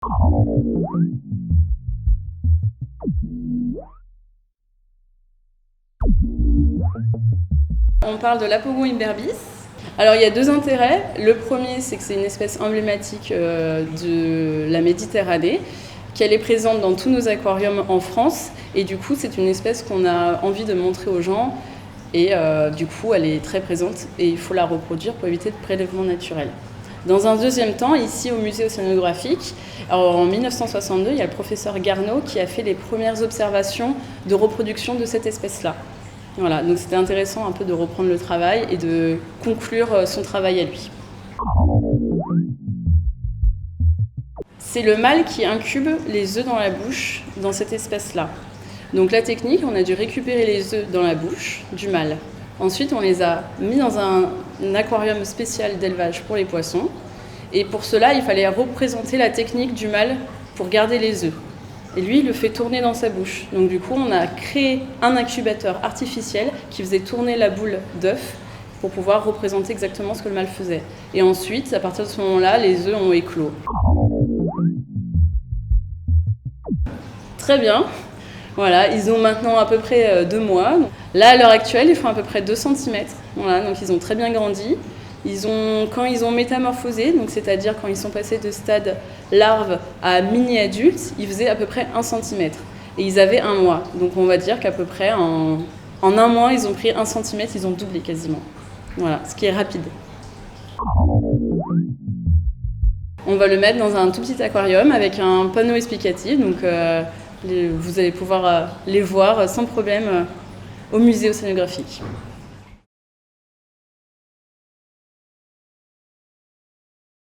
On parle de l'Apogon imberbis. Alors il y a deux intérêts. Le premier, c'est que c'est une espèce emblématique de la Méditerranée, qu'elle est présente dans tous nos aquariums en France, et du coup c'est une espèce qu'on a envie de montrer aux gens, et du coup elle est très présente et il faut la reproduire pour éviter de prélèvement naturel. Dans un deuxième temps, ici au musée océanographique, alors en 1962, il y a le professeur Garneau qui a fait les premières observations de reproduction de cette espèce-là. Voilà, donc c'était intéressant un peu de reprendre le travail et de conclure son travail à lui. C'est le mâle qui incube les œufs dans la bouche dans cette espèce-là. Donc la technique, on a dû récupérer les œufs dans la bouche du mâle. Ensuite, on les a mis dans un aquarium spécial d'élevage pour les poissons. Et pour cela, il fallait représenter la technique du mâle pour garder les œufs. Et lui, il le fait tourner dans sa bouche. Donc du coup, on a créé un incubateur artificiel qui faisait tourner la boule d'œuf pour pouvoir représenter exactement ce que le mâle faisait. Et ensuite, à partir de ce moment-là, les œufs ont éclos. Très bien. Voilà, ils ont maintenant à peu près 2 mois. Là, à l'heure actuelle, ils font à peu près 2 cm. Voilà, donc ils ont très bien grandi. Quand ils ont métamorphosé, donc c'est-à-dire quand ils sont passés de stade larve à mini-adulte, ils faisaient à peu près 1 cm. Et ils avaient 1 mois. Donc on va dire qu'à peu près en 1 mois, ils ont pris 1 cm, ils ont doublé quasiment. Voilà, ce qui est rapide. On va le mettre dans un tout petit aquarium avec un panneau explicatif. Donc vous allez pouvoir les voir sans problème au musée océanographique.